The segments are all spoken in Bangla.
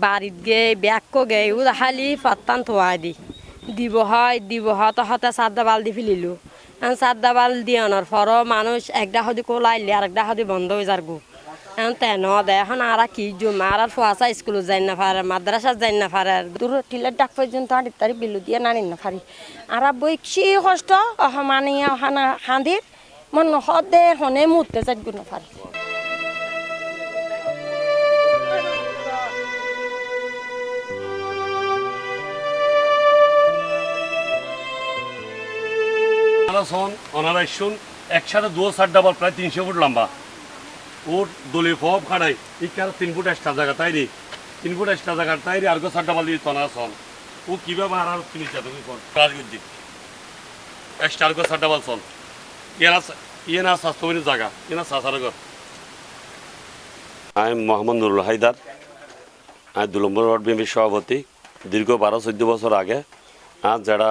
বাড়িত গে ব্যাক গে ও খালি পাত্তান থোয়া দিব হয় তো হতে সাদা বাল দি ফেলিলো সাদা বাল দিয়ে আনার পর মানুষ একটা হদি কোলাইলে আর একটা হদি বন্ধ হয়ে যার গো এখন তেন দে এখন আর কি জমা আর ফুয়াশা স্কুলে যাই না পারে মাদ্রাসা যাই না পারে দূর টিলের ডাক পর্যন্ত আড়ি তারি বিলু দিয়ে নানি না পারি আর বইছি কষ্ট মানে খাঁদির মন হদে হনে মুহূর্তে যাই না পারি ওনারা শুন একসাথে 2-4 প্রায় 300 ফুট লম্বা ওর দলি ফব খাড়াই ইকার 3 ফুট এক্সট্রা জায়গা তাই রে 3 ফুট এক্সট্রা জায়গা তাই রে আর 4 ডাবল দিয়ে তনা সন ও কিভাবে আর ফিনিশা তুমি কোন রাজগুজি এক্সট্রা আর 4 ডাবল সন ইয়েনা স্বাস্থ্যবিনী জায়গা ইয়েনা সাসারগর আমি মোহাম্মদ নুরুল হায়দার আমি 2 নম্বর ওয়ার্ড বিএনপির সভাপতি দীর্ঘ 12-14 বছর আগে আজ যারা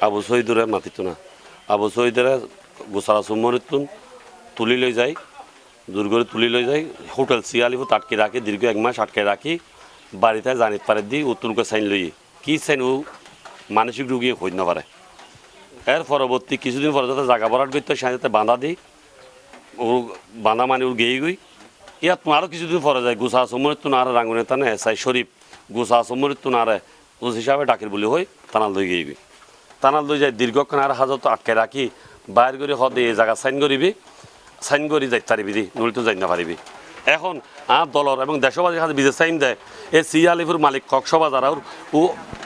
আবু শহীদরে মাতিত না আবু শহীদরে গোসারা সুমরিতুন তুলি লৈ যায় দুর্গরে তুলি লৈ যায় হোটেল সিয়ালিফুত আটকে রাখি দীর্ঘ 1 মাস আটকে রাখি বাড়িতে জানিত পারে দি উত্তরকে সাইন লই কি সাইন ও মানসিক রোগী হই না পারে এর পরবর্তী কিছুদিন পরে যাতে জায়গা ভরাট করতে সাথে বাঁধা দিই ও বাঁধা মানে ওর গেয়ে গই ইয়াত আরও কিছুদিন পরে যায় গোসা সুমরিতুন আর রাঙ্গুনে তানে এসআই শরীফ গোসা সুমরিতুন আর ওস হিসাবে ডাকির বলি হই তানাল লই গিয়ে গই তানাল লই যায় দীর্ঘক্ষণ আর হাজত আটকে রাখি বাইর করে হদে এই জায়গা সাইন করিবি সাইন করি যাইতে পারিবি দি নলিত যাই না পারিবি এখন আর দলর এবং দেশবাসীর কাছে বিজেস সাইন দেয় এই সিয়ালিপুর মালিক ককসভা যারা ও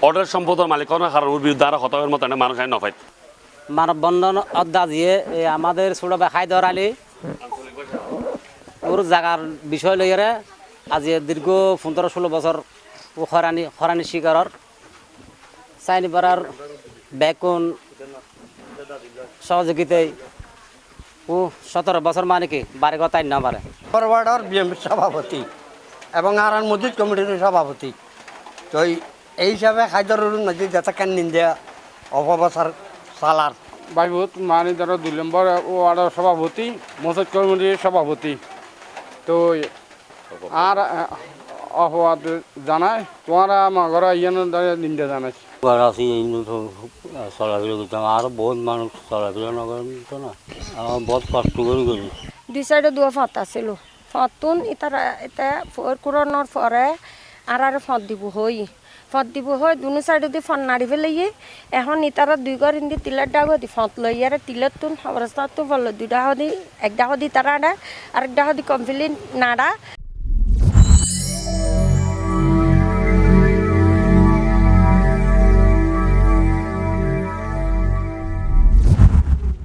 অর্ডার সম্পদের মালিক কারণ ওর বিরুদ্ধে আর হতাবের মতো মানুষ আইন নফাইত মানববন্ধন অধ্যা দিয়ে আমাদের ছোট ভাই ধরালি ওর জায়গার বিষয় লইয়ারে আজ দীর্ঘ 15-16 বছর ও হরানি শিকারর চাইনিপাড়ার বেকুন সহযোগিতায় ও 17 বছর মানে কি বাড়ি কথা না পারে ফরওয়ার্ডার বিএমপির সভাপতি এবং আর মসজিদ কমিটির সভাপতি তো এই হিসাবে হায়দরুল নজির যাতে নিন্দা অপপ্রচার চালার বাইবুত মানে ধরো 2 নম্বর ওয়ার্ডের সভাপতি মসজিদ কমিটির সভাপতি তো আর অপবাদ জানায় তোমারা আমার ঘরে ইয়ান নিন্দা জানাইছে আছি এই চলাফেরা করতাম আরও বহুত মানুষ চলাফেরা নকরেন না আমার বহুত কষ্ট করে করি 2 সাইডে 2 ফত আছিল ফতুন এটা কুরনের পরে আর ফত দিব হই দুনো সাইডে দি ফন নাড়ি ফেলে এখন ইতারা 2 ঘর ইন্দি তিলের ডাগ দি ফত লই আর তিলের তুন অবস্থা তো ফল 2টা হদি 1টা হদি তারা আর 1টা হদি কমপ্লিট নাড়া